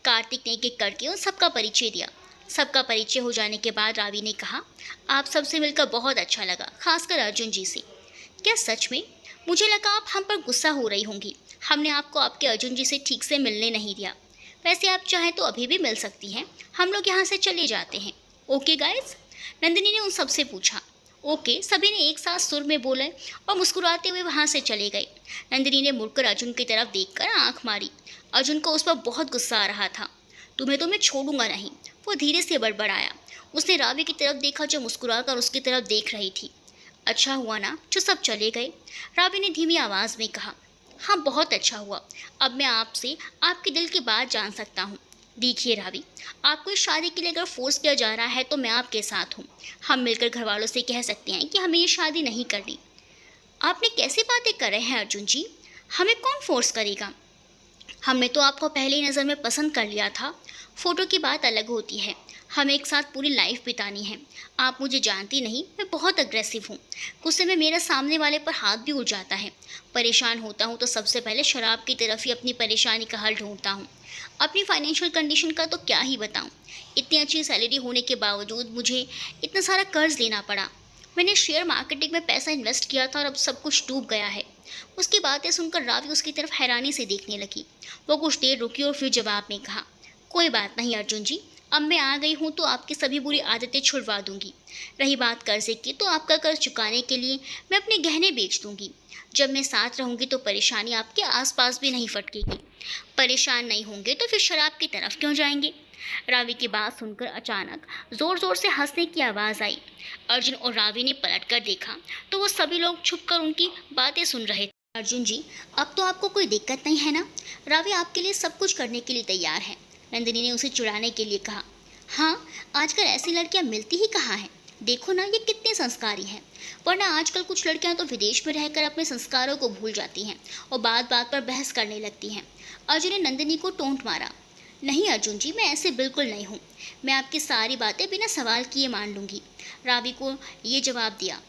कार्तिक ने एक एक करके उन सबका परिचय दिया। सबका परिचय हो जाने के बाद रावी ने कहा, आप सबसे मिलकर बहुत अच्छा लगा, खासकर अर्जुन जी से। क्या सच में? मुझे लगा आप हम पर गुस्सा हो रही होंगी, हमने आपको आपके अर्जुन जी से ठीक से मिलने नहीं दिया। वैसे आप चाहें तो अभी भी मिल सकती हैं, हम लोग यहाँ से चले जाते हैं। ओके गाइज, नंदिनी ने उन सबसे पूछा। ओके, सभी ने एक साथ सुर में बोले और मुस्कुराते हुए वहाँ से चले गए। नंदिनी ने मुड़कर अर्जुन की तरफ देखकर आंख मारी। अर्जुन को उस पर बहुत गुस्सा आ रहा था। तुम्हें तो मैं छोड़ूंगा नहीं, वो धीरे से बड़बड़ाया। उसने रावी की तरफ देखा, जो मुस्कुराकर उसकी तरफ देख रही थी। अच्छा हुआ ना जो सब चले गए, रावी ने धीमी आवाज़ में कहा। हाँ, बहुत अच्छा हुआ, अब मैं आपसे आपके दिल की बात जान सकता हूँ। देखिए रावी, आपको इस शादी के लिए अगर फोर्स किया जा रहा है तो मैं आपके साथ हूँ। हम मिलकर घर वालों से कह सकते हैं कि हमें ये शादी नहीं करनी। आपने कैसी बातें कर रहे हैं अर्जुन जी? हमें कौन फोर्स करेगा? हमने तो आपको पहले ही नज़र में पसंद कर लिया था। फ़ोटो की बात अलग होती है, हमें एक साथ पूरी लाइफ बितानी है। आप मुझे जानती नहीं, मैं बहुत अग्रेसिव हूँ। गुस्से में मेरा सामने वाले पर हाथ भी उड़ जाता है। परेशान होता हूँ तो सबसे पहले शराब की तरफ ही अपनी परेशानी का हल ढूंढता हूँ। अपनी फाइनेंशियल कंडीशन का तो क्या ही बताऊँ। इतनी अच्छी सैलरी होने के बावजूद मुझे इतना सारा कर्ज लेना पड़ा। मैंने शेयर मार्केटिंग में पैसा इन्वेस्ट किया था और अब सब कुछ डूब गया है। उसकी बातें सुनकर रावी उसकी तरफ हैरानी से देखने लगी। वो कुछ देर रुकी और फिर जवाब में कहा, कोई बात नहीं अर्जुन जी, अब मैं आ गई हूँ तो आपकी सभी बुरी आदतें छुड़वा दूंगी। रही बात कर्जे की, तो आपका कर्ज चुकाने के लिए मैं अपने गहने बेच दूंगी। जब मैं साथ रहूंगी तो परेशानी आपके आसपास भी नहीं फटकेगी। परेशान नहीं होंगे तो फिर शराब की तरफ क्यों जाएंगे? रावी की बात सुनकर अचानक जोर जोर से हंसने की आवाज़ आई। अर्जुन और रावी ने पलट कर देखा तो वो सभी लोग छुपकर उनकी बातें सुन रहे थे। अर्जुन जी, अब तो आपको कोई दिक्कत नहीं है ना? रावी आपके लिए सब कुछ करने के लिए तैयार है, नंदिनी ने उसे चिढ़ाने के लिए कहा। हाँ, आजकल ऐसी लड़कियां मिलती ही कहाँ हैं। देखो ना, ये कितनी संस्कारी हैं। वरना आजकल कुछ लड़कियां तो विदेश में रहकर अपने संस्कारों को भूल जाती हैं और बात बात पर बहस करने लगती हैं। अर्जुन ने नंदिनी को टोंट मारा। नहीं अर्जुन जी, मैं ऐसे बिल्कुल नहीं हूँ। मैं आपकी सारी बातें बिना सवाल किए मान लूँगी। रावी को ये जवाब दिया।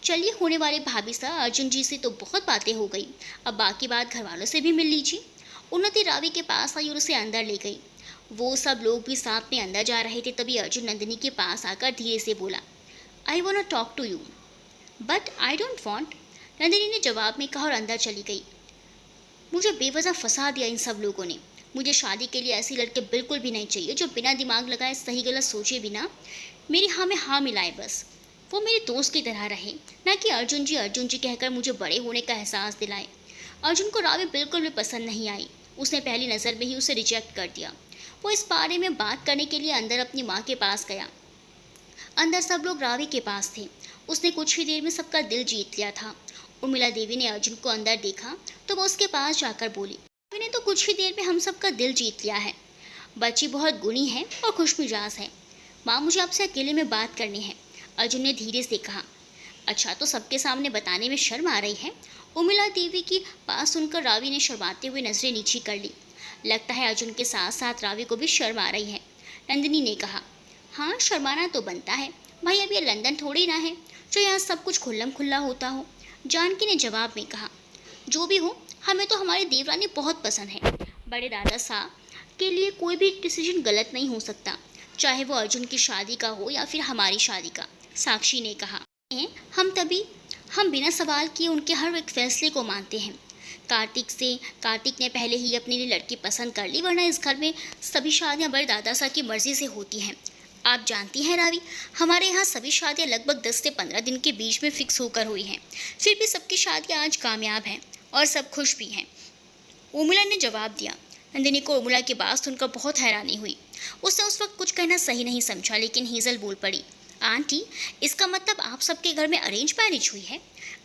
चलिए होने वाले भाभी साहब, अर्जुन जी से तो बहुत बातें हो गई, अब बाकी बात घर वालों से भी मिल लीजिए। उन्नति रावी के पास आई और उसे अंदर ले गई। वो सब लोग भी साथ में अंदर जा रहे थे, तभी अर्जुन नंदिनी के पास आकर धीरे से बोला, I want talk to you but I don't want. Nandini ने जवाब में कहा और अंदर चली गई। मुझे बेवजह फंसा दिया इन सब लोगों ने। मुझे शादी के लिए ऐसी लड़के बिल्कुल भी नहीं चाहिए जो बिना दिमाग लगाए, सही गलत सोचे बिना मेरी हाँ में हाँ मिलाए। बस वो मेरे दोस्त की तरह रहे, ना कि अर्जुन जी कहकर मुझे बड़े होने का एहसास दिलाए। अर्जुन को रावी बिल्कुल भी पसंद नहीं आई। उसने पहली नज़र में ही उसे रिजेक्ट कर दिया। वो इस बारे में बात करने के लिए अंदर अपनी माँ के पास गया। अंदर सब लोग रावी के पास थे। उसने कुछ ही देर में सबका दिल जीत लिया था। उर्मिला देवी ने अर्जुन को अंदर देखा तो वो उसके पास जाकर बोली, रावी ने तो कुछ ही देर में हम सबका दिल जीत लिया है। बच्ची बहुत गुणी है और खुशमिजाज है। माँ, मुझे आपसे अकेले में बात करनी है, अर्जुन ने धीरे से कहा। अच्छा, तो सबके सामने बताने में शर्म आ रही है? उर्मिला देवी की बात सुनकर रावी ने शर्माते हुए नजरें नीची कर ली। लगता है अर्जुन के साथ साथ रावी को भी शर्म आ रही है। नंदिनी ने कहा, हाँ शर्माना तो बनता है भाई, अब ये लंदन थोड़ी ना है जो यहाँ सब कुछ खुल्लम खुल्ला होता हो। जानकी ने जवाब में कहा, जो भी हो, हमें तो हमारी देवरानी बहुत पसंद है। बड़े दादा साहब के लिए कोई भी डिसीजन गलत नहीं हो सकता, चाहे वो अर्जुन की शादी का हो या फिर हमारी शादी का। साक्षी ने कहा, हम बिना सवाल किए उनके हर एक फैसले को मानते हैं। कार्तिक ने पहले ही अपने लिए लड़की पसंद कर ली, वरना इस घर में सभी शादियां बड़े दादा साहब की मर्जी से होती हैं। आप जानती हैं रावी, हमारे यहाँ सभी शादियाँ लगभग 10 से 15 दिन के बीच में फिक्स होकर हुई हैं। फिर भी सबकी शादियाँ आज कामयाब हैं और सब खुश भी हैं, उर्मिला ने जवाब दिया। नंदिनी को उर्मिला की बात सुनकर बहुत हैरानी हुई। उसने उस वक्त कुछ कहना सही नहीं समझा, लेकिन हेजल बोल पड़ी, आंटी, इसका मतलब आप सबके घर में अरेंज मैरिज हुई है?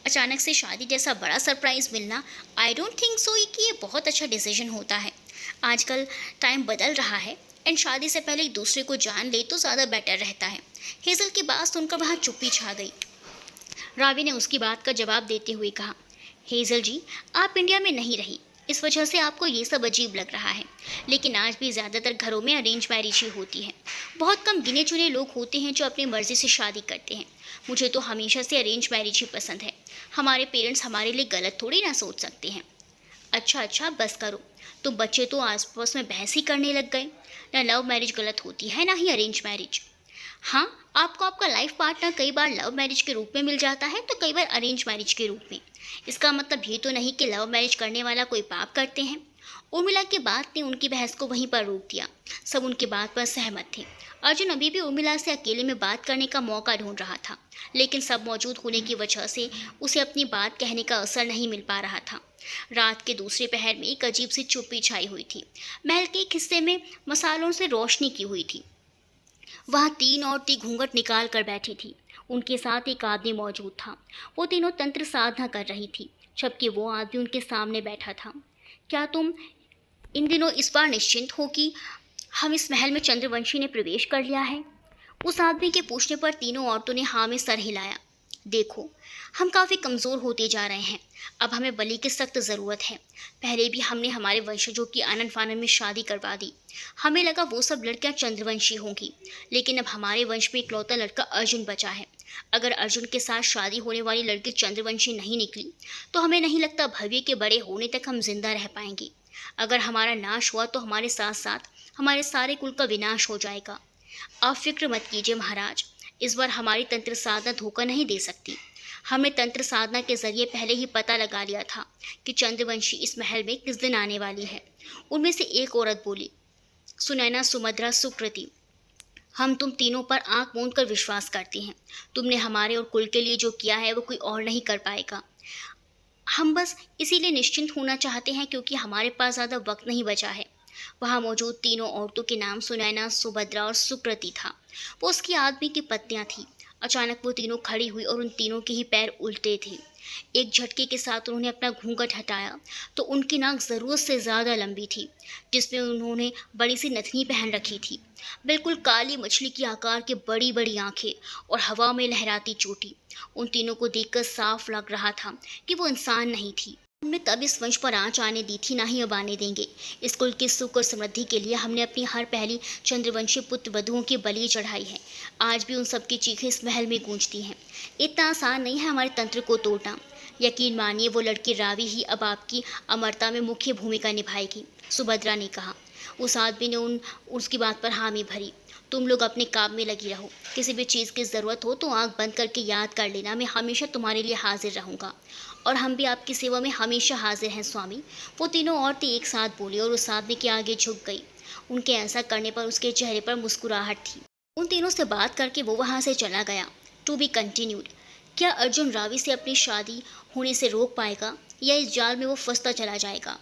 अचानक से शादी जैसा बड़ा सरप्राइज़ मिलना, आई डोंट थिंक सो कि ये बहुत अच्छा डिसीजन होता है। आजकल टाइम बदल रहा है एंड शादी से पहले एक दूसरे को जान ले तो ज़्यादा बेटर रहता है। हेजल की बात सुनकर वहाँ चुप्पी छा गई। रावी ने उसकी बात का जवाब देते हुए कहा, हेजल जी, आप इंडिया में नहीं रही, इस वजह से आपको ये सब अजीब लग रहा है, लेकिन आज भी ज़्यादातर घरों में अरेंज मैरिज ही होती है। बहुत कम गिने चुने लोग होते हैं जो अपनी मर्ज़ी से शादी करते हैं। मुझे तो हमेशा से अरेंज मैरिज ही पसंद है। हमारे पेरेंट्स हमारे लिए गलत थोड़ी ना सोच सकते हैं। अच्छा बस करो, तुम बच्चे तो आस पास में बहस ही करने लग गए। ना लव मैरिज गलत होती है, ना ही अरेंज मैरिज। हाँ, आपको आपका लाइफ पार्टनर कई बार लव मैरिज के रूप में मिल जाता है तो कई बार अरेंज मैरिज के रूप में। इसका मतलब ये तो नहीं कि लव मैरिज करने वाला कोई पाप करते हैं। उर्मिला की बात ने उनकी बहस को वहीं पर रोक दिया। सब उनकी बात पर सहमत थे। अर्जुन अभी भी उर्मिला से अकेले में बात करने का मौका ढूंढ रहा था, लेकिन सब मौजूद होने की वजह से उसे अपनी बात कहने का अवसर नहीं मिल पा रहा था। रात के दूसरे पहर में एक अजीब सी चुप्पी छाई हुई थी। महल के एक हिस्से में मसालों से रोशनी की हुई थी। वहाँ 3 औरतें घूंघट निकाल कर बैठी थी। उनके साथ एक आदमी मौजूद था। वो तीनों तंत्र साधना कर रही थी, जबकि वो आदमी उनके सामने बैठा था। क्या तुम इन दिनों इस बार निश्चिंत हो कि हम इस महल में चंद्रवंशी ने प्रवेश कर लिया है? उस आदमी के पूछने पर तीनों औरतों ने हाँ में सर हिलाया। देखो, हम काफ़ी कमज़ोर होते जा रहे हैं। अब हमें बलि की सख्त ज़रूरत है। पहले भी हमने हमारे वंशजों की आनन फानन में शादी करवा दी। हमें लगा वो सब लड़कियां चंद्रवंशी होंगी, लेकिन अब हमारे वंश में इकलौता लड़का अर्जुन बचा है। अगर अर्जुन के साथ शादी होने वाली लड़की चंद्रवंशी नहीं निकली तो हमें नहीं लगता भव्य के बड़े होने तक हम जिंदा रह पाएंगे। अगर हमारा नाश हुआ तो हमारे साथ साथ हमारे सारे कुल का विनाश हो जाएगा। आप फिक्र मत कीजिए महाराज, इस बार हमारी तंत्र साधना धोखा नहीं दे सकती। हमने तंत्र साधना के जरिए पहले ही पता लगा लिया था कि चंद्रवंशी इस महल में किस दिन आने वाली है। उनमें से एक औरत बोली, सुनैना, सुमद्रा, सुकृति, हम तुम तीनों पर आंख मूंद कर विश्वास करते हैं। तुमने हमारे और कुल के लिए जो किया है वो कोई और नहीं कर पाएगा। हम बस इसीलिए निश्चिंत होना चाहते हैं क्योंकि हमारे पास ज़्यादा वक्त नहीं बचा है। वहाँ मौजूद तीनों औरतों के नाम सुनैना, सुभद्रा और सुकृति था। वो उसकी आदमी की पत्नियां थीं। अचानक वो तीनों खड़ी हुई और उन तीनों के ही पैर उल्टे थे। एक झटके के साथ उन्होंने अपना घूंघट हटाया तो उनकी नाक ज़रूरत से ज़्यादा लंबी थी, जिसमें उन्होंने बड़ी सी नथनी पहन रखी थी। बिल्कुल काली मछली की आकार की बड़ी बड़ी आंखें और हवा में लहराती चोटी। उन तीनों को देखकर साफ लग रहा था कि वो इंसान नहीं थी। हमने तब इस वंश पर आँच आने दी थी, ना ही अब आने देंगे। इस कुल के सुख और समृद्धि के लिए हमने अपनी हर पहली चंद्रवंशी पुत्र वधुओं की बलि चढ़ाई है। आज भी उन सबकी चीखें इस महल में गूंजती हैं। इतना आसान नहीं है हमारे तंत्र को तोड़ना। यकीन मानिए वो लड़की रावी ही अब आपकी अमरता में मुख्य भूमिका निभाएगी, सुभद्रा ने कहा। उस आदमी ने उसकी बात पर हामी भरी। तुम लोग अपने काम में लगी रहो। किसी भी चीज़ की ज़रूरत हो तो आंख बंद करके याद कर लेना, मैं हमेशा तुम्हारे लिए हाजिर रहूँगा। और हम भी आपकी सेवा में हमेशा हाजिर हैं स्वामी। वो तीनों औरतें एक साथ बोली और उस आदमी के आगे झुक गई। उनके ऐसा करने पर उसके चेहरे पर मुस्कुराहट थी। उन तीनों से बात करके वो वहाँ से चला गया। To be continued. क्या अर्जुन रावी से अपनी शादी होने से रोक पाएगा या इस जाल में वो फंसता चला जाएगा?